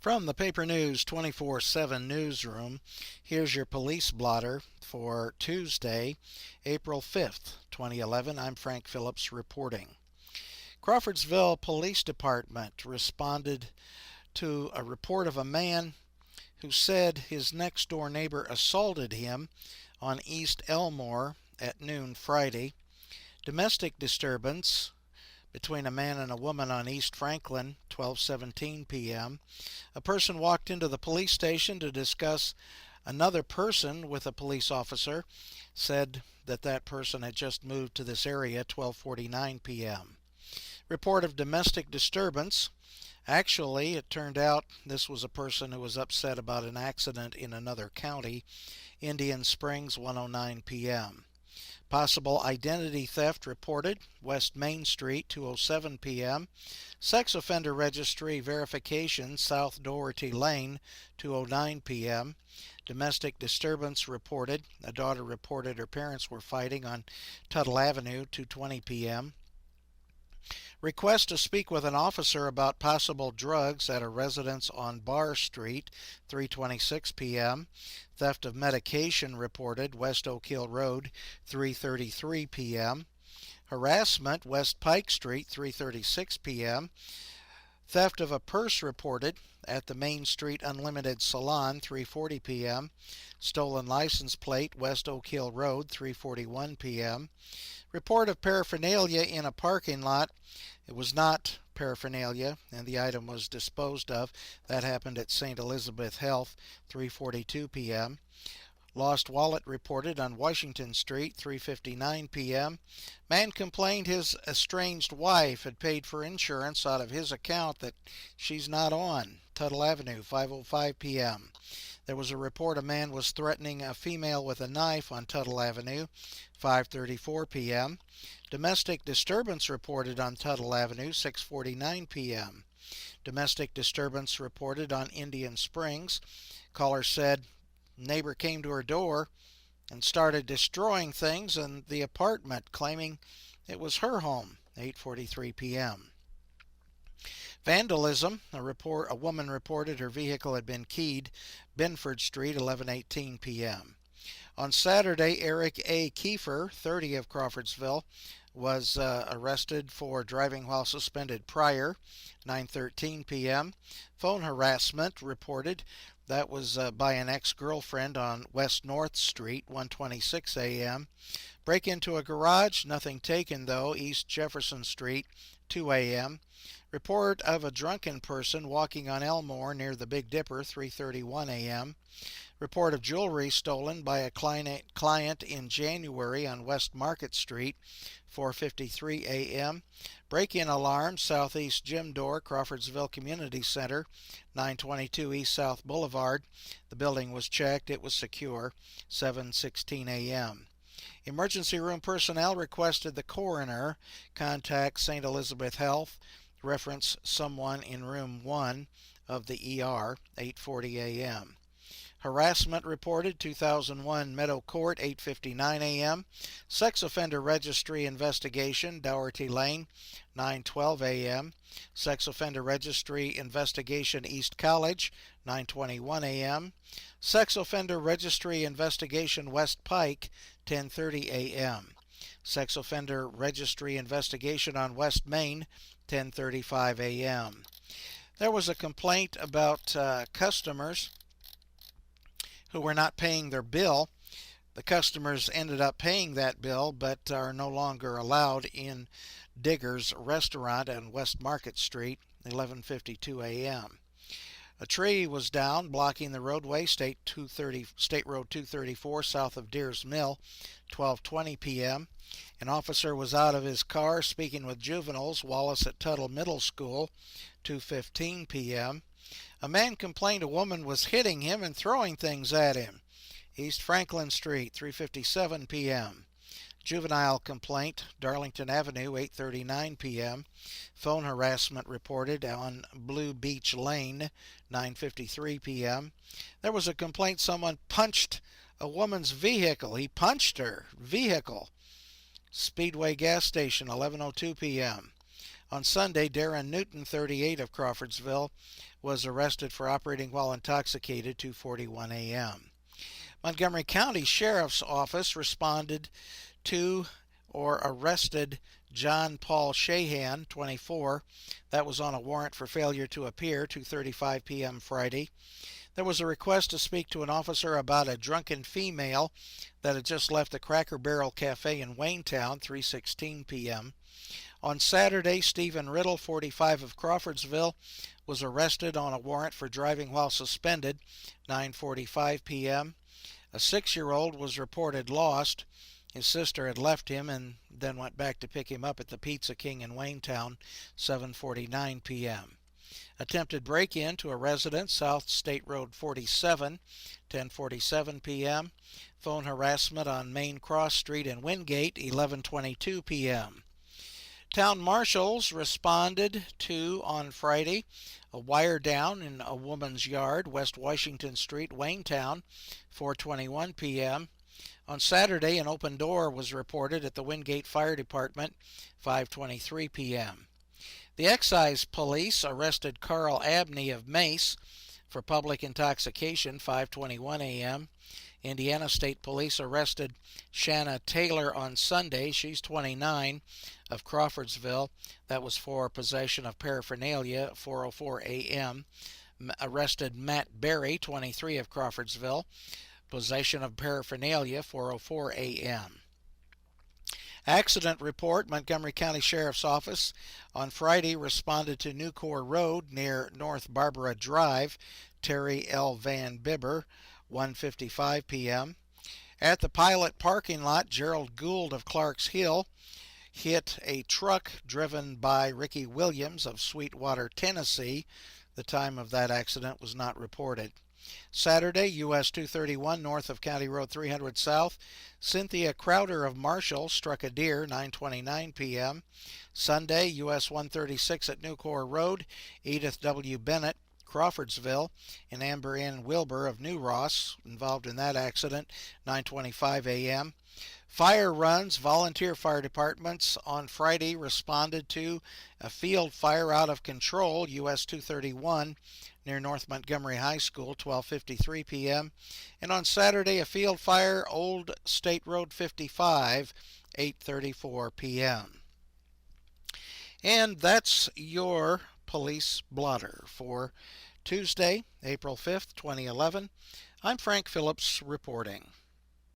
From the Paper News 24/7 newsroom, here's your police blotter for Tuesday, April 5th, 2011. I'm Frank Phillips reporting. Crawfordsville Police Department responded to a report of a man who said his next-door neighbor assaulted him on East Elmore at noon Friday. Domestic disturbance between a man and a woman on East Franklin, 12:17 p.m. A person walked into the police station to discuss another person with a police officer, said that person had just moved to this area, 12:49 p.m. Report of domestic disturbance. Actually, it turned out this was a person who was upset about an accident in another county, Indian Springs, 1:09 p.m. Possible identity theft reported, West Main Street, 2:07 p.m. Sex offender registry verification, South Doherty Lane, 2:09 p.m. Domestic disturbance reported. A daughter reported her parents were fighting on Tuttle Avenue, 2:20 p.m. Request to speak with an officer about possible drugs at a residence on Barr Street, 3:26 p.m. Theft of medication reported, West Oak Hill Road, 3:33 p.m. Harassment, West Pike Street, 3:36 p.m. Theft of a purse reported at the Main Street Unlimited Salon, 3:40 p.m. Stolen license plate, West Oak Hill Road, 3:41 p.m. Report of paraphernalia in a parking lot. It was not paraphernalia, and the item was disposed of. That happened at St. Elizabeth Health, 3:42 p.m. Lost wallet reported on Washington Street, 3:59 p.m. Man complained his estranged wife had paid for insurance out of his account that she's not on, Tuttle Avenue, 5:05 p.m. There was a report a man was threatening a female with a knife on Tuttle Avenue, 5:34 p.m. Domestic disturbance reported on Tuttle Avenue, 6:49 p.m. Domestic disturbance reported on Indian Springs. Caller said neighbor came to her door and started destroying things in the apartment, claiming it was her home, 8:43 p.m. Vandalism. A woman reported her vehicle had been keyed, Binford Street, 11:18 p.m. On Saturday, Eric A. Kiefer, 30 of Crawfordsville, was arrested for driving while suspended prior, 9:13 p.m. Phone harassment reported. That was by an ex-girlfriend on West North Street, 1:26 a.m. Break into a garage, nothing taken though, East Jefferson Street, 2 a.m. Report of a drunken person walking on Elmore near the Big Dipper, 3:31 a.m. Report of jewelry stolen by a client in January on West Market Street, 4:53 a.m. Break-in alarm, Southeast Gym Door, Crawfordsville Community Center, 922 East South Boulevard. The building was checked. It was secure, 7:16 a.m. Emergency room personnel requested the coroner contact St. Elizabeth Health, reference someone in room 1 of the ER, 8:40 a.m. Harassment reported, 2001 Meadow Court, 8:59 a.m. Sex offender registry investigation, Doherty Lane, 9:12 a.m. Sex offender registry investigation, East College, 9:21 a.m. Sex offender registry investigation, West Pike, 10:30 a.m. Sex offender registry investigation on West Main, 10:35 a.m. There was a complaint about customers who were not paying their bill. The customers ended up paying that bill, but are no longer allowed in Digger's Restaurant on West Market Street, 11:52 a.m. A tree was down, blocking the roadway, State Road 234, south of Deers Mill, 12:20 p.m. An officer was out of his car speaking with juveniles, Wallace at Tuttle Middle School, 2:15 p.m. A man complained a woman was hitting him and throwing things at him, East Franklin Street, 3:57 p.m. Juvenile complaint, Darlington Avenue, 8:39 p.m. Phone harassment reported on Blue Beach Lane, 9:53 p.m. There was a complaint someone punched a woman's vehicle. He punched her vehicle. Speedway gas station, 11:02 p.m. On Sunday, Darren Newton, 38, of Crawfordsville, was arrested for operating while intoxicated, 2:41 a.m. Montgomery County Sheriff's Office responded to or arrested John Paul Shahan, 24. That was on a warrant for failure to appear, 2:35 p.m. Friday. There was a request to speak to an officer about a drunken female that had just left the Cracker Barrel Cafe in Waynetown, 3:16 p.m. On Saturday, Stephen Riddle, 45, of Crawfordsville, was arrested on a warrant for driving while suspended, 9:45 p.m. A 6-year-old was reported lost. His sister had left him and then went back to pick him up at the Pizza King in Waynetown, 7:49 p.m. Attempted break-in to a residence, South State Road 47, 10:47 p.m. Phone harassment on Main Cross Street in Wingate, 11:22 p.m. Town marshals responded to, on Friday, a wire down in a woman's yard, West Washington Street, Waynetown, 4:21 p.m. On Saturday, an open door was reported at the Wingate Fire Department, 5:23 p.m. The excise police arrested Carl Abney of Mace for public intoxication, 5:21 a.m. Indiana State Police arrested Shanna Taylor on Sunday. She's 29, of Crawfordsville. That was for possession of paraphernalia, 4:04 a.m. Arrested Matt Berry, 23, of Crawfordsville. Possession of paraphernalia, 4:04 a.m. Accident report. Montgomery County Sheriff's Office on Friday responded to Newcore Road near North Barbara Drive. Terry L. Van Bibber, 1:55 p.m. At the Pilot parking lot, Gerald Gould of Clarks Hill hit a truck driven by Ricky Williams of Sweetwater, Tennessee. The time of that accident was not reported. Saturday, US 231 north of County Road 300 South, Cynthia Crowder of Marshall struck a deer, 9:29 p.m. Sunday, US 136 at Newcore Road, Edith W. Bennett, Crawfordsville, and Amber Ann Wilbur of New Ross involved in that accident, 9:25 a.m. Fire runs. Volunteer fire departments on Friday responded to a field fire out of control, US 231, near North Montgomery High School, 12:53 p.m. And on Saturday, a field fire, Old State Road 55, 8:34 p.m. And that's your police blotter for Tuesday, April 5th, 2011. I'm Frank Phillips reporting.